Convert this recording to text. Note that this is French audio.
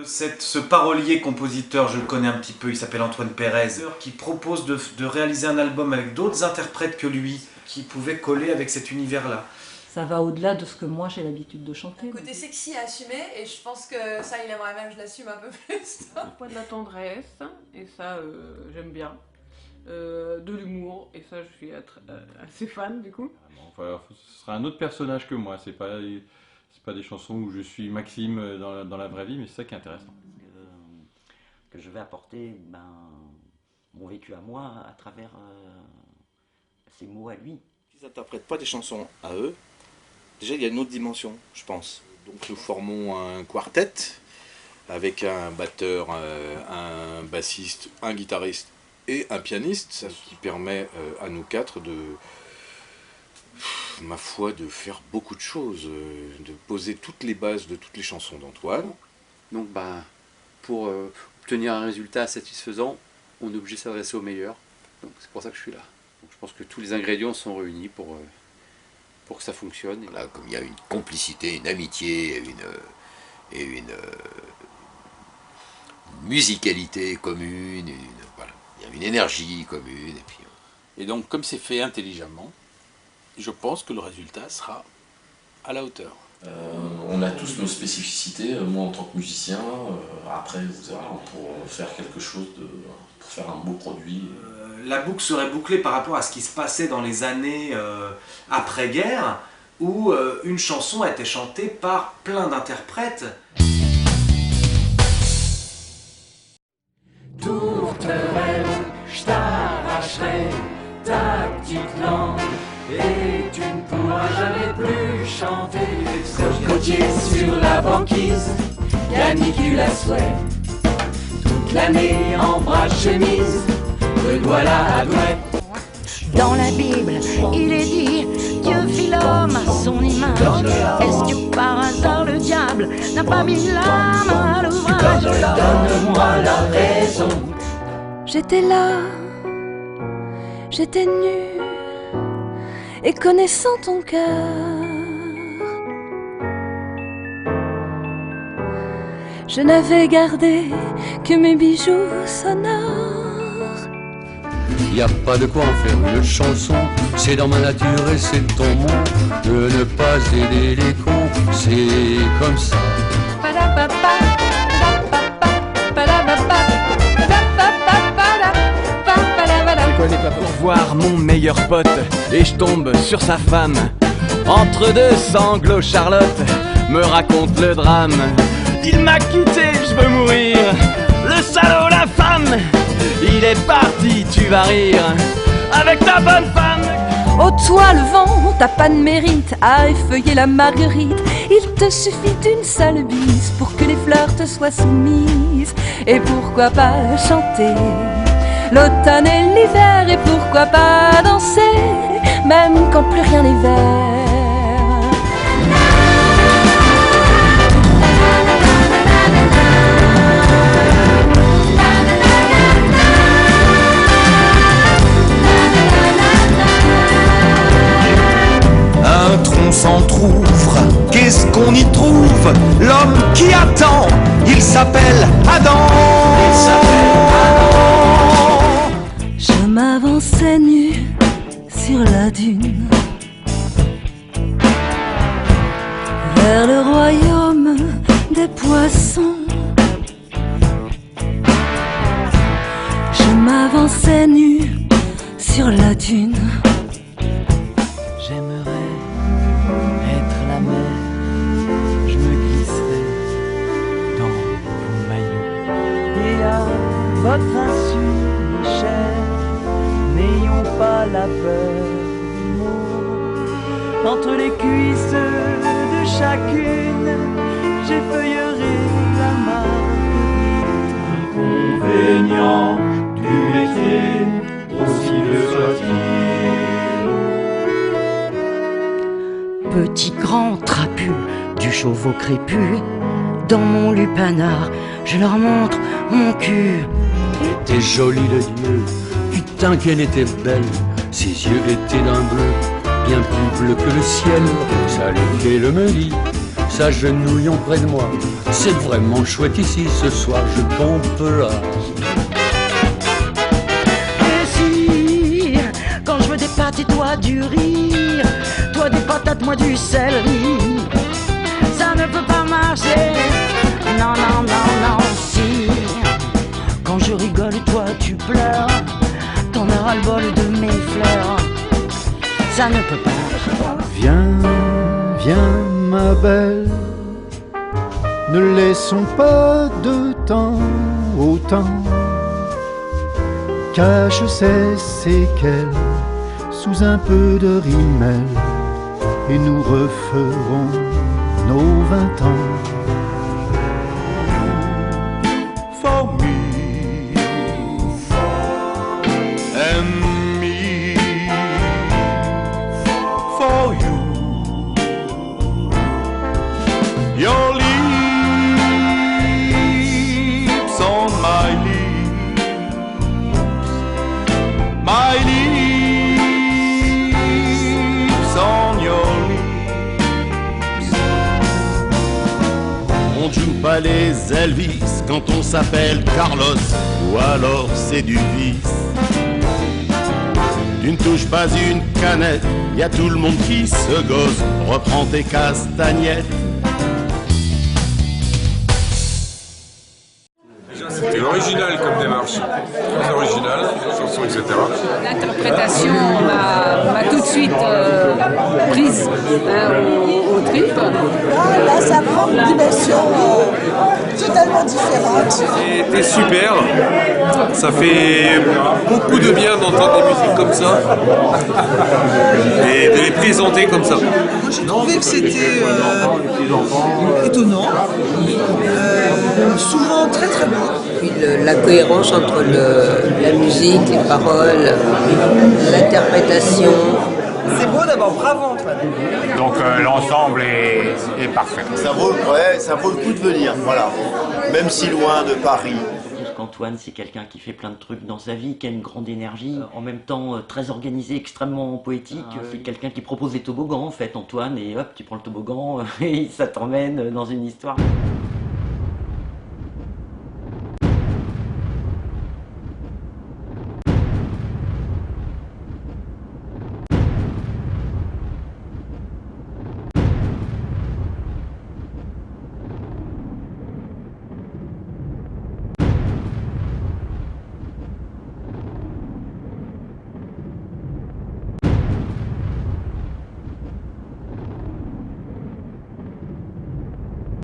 Ce parolier-compositeur, je le connais un petit peu, il s'appelle Antoine Pérez, qui propose de réaliser un album avec d'autres interprètes que lui, qui pouvaient coller avec cet univers-là. Ça va au-delà de ce que moi j'ai l'habitude de chanter. Côté sexy à assumer, et je pense que ça, il aimerait même que je l'assume un peu plus. Le poids de la tendresse, et ça, j'aime bien. De l'humour, et ça, je suis assez fan du coup. Enfin, ce sera un autre personnage que moi, c'est pas des chansons où je suis Maxime dans la vraie vie, mais c'est ça qui est intéressant. Que je vais apporter mon vécu à moi à travers ses mots à lui. Ils n'interprètent pas des chansons à eux. Déjà, il y a une autre dimension, je pense. Donc nous formons un quartet avec un batteur, un bassiste, un guitariste et un pianiste, ce qui permet à nous quatre ma foi, de faire beaucoup de choses, de poser toutes les bases de toutes les chansons d'Antoine. Donc pour obtenir un résultat satisfaisant, on est obligé de s'adresser au meilleur. Donc c'est pour ça que je suis là. Donc, je pense que tous les ingrédients sont réunis pour que ça fonctionne. Là, comme il y a une complicité, une amitié, et une musicalité commune, voilà. Il y a une énergie commune. Et donc, comme c'est fait intelligemment, je pense que le résultat sera à la hauteur. On a tous nos spécificités, moi en tant que musicien, après pour faire quelque chose, pour faire un beau produit. La boucle serait bouclée par rapport à ce qui se passait dans les années après-guerre, où une chanson a été chantée par plein d'interprètes. Tourterelle, je t'arracherai ta petite langue et tu ne pourras jamais plus chanter. Cocotier sur la banquise, canicule à souhait, toute l'année en bras de chemise, le doigt là à douette. Dans la Bible, il est dit, Dieu fit l'homme à son image. Est-ce que par hasard le diable n'a pas mis la main à l'ouvrage? Donne-moi la raison. J'étais là, j'étais nue, et connaissant ton cœur, je n'avais gardé que mes bijoux sonores. Y a pas de quoi en faire une chanson, c'est dans ma nature et c'est ton mot de ne pas aider les cons, c'est comme ça. Je connais pas pour voir mon meilleur pote et je tombe sur sa femme. Entre deux sanglots, Charlotte me raconte le drame. Il m'a quitté, je veux mourir. Le salaud, la femme, il est parti, tu vas rire, avec ta bonne femme. Oh toi le vent, t'as pas de mérite à effeuiller la marguerite. Il te suffit d'une seule bise pour que les fleurs te soient soumises. Et pourquoi pas chanter l'automne et l'hiver, et pourquoi pas danser, même quand plus rien n'est vert. Un tronc s'entr'ouvre, qu'est-ce qu'on y trouve? L'homme qui attend, il s'appelle Adam. Je m'avançais nu sur la dune vers le royaume des poissons. Je m'avançais nu sur la dune. J'aimerais être la mer, je me glisserai dans vos maillots. Et à votre insu, Michel, n'ayons pas la peur du mot. Entre les cuisses de chacune, j'effeuillerai la marguerite. Inconvénient du métier, aussi le soit-il. Petit grand trapu du chauveau crépu, dans mon lupanar, je leur montre mon cul. Était jolie le Dieu, putain qu'elle était belle. Ses yeux étaient d'un bleu, bien plus bleu que le ciel. Salut qu'elle me dit, s'agenouillons près de moi. C'est vraiment chouette ici ce soir, je pompe là. Plaisir, quand je veux des pâtes et toi du rire, toi des patates, moi du céleri. Ça ne peut pas marcher, non, non, non, non, si. Quand je rigole, toi tu pleures, t'en as ras-le-bol de mes fleurs. Ça ne peut pas. Viens, viens ma belle, ne laissons pas de temps au temps. Cache ses séquelles sous un peu de rimel, et nous referons nos 20 ans. For me and me, for you, your lips on my lips, my lips on your lips. On joue pas les Elvis quand on s'appelle Carlos, ou alors c'est du vice. Tu ne touches pas une canette, y a tout le monde qui se gosse. Reprends tes castagnettes. C'était original comme démarche, très original, chanson, etc. L'interprétation m'a tout de suite prise au trip. Là, ça prend une dimension totalement différente. C'était super, ça fait beaucoup de bien d'entendre des musiques comme ça et de les présenter comme ça. Moi, j'ai trouvé que c'était étonnant, souvent très très beau. Puis la cohérence entre la musique, les paroles, l'interprétation. C'est beau d'abord, bravo Antoine. Donc l'ensemble est parfait. Ça vaut le coup de venir, voilà. Même si loin de Paris. Antoine, c'est quelqu'un qui fait plein de trucs dans sa vie, qui a une grande énergie, en même temps très organisé, extrêmement poétique. C'est quelqu'un qui propose des toboggans en fait, Antoine, et hop, tu prends le toboggan et ça t'emmène dans une histoire.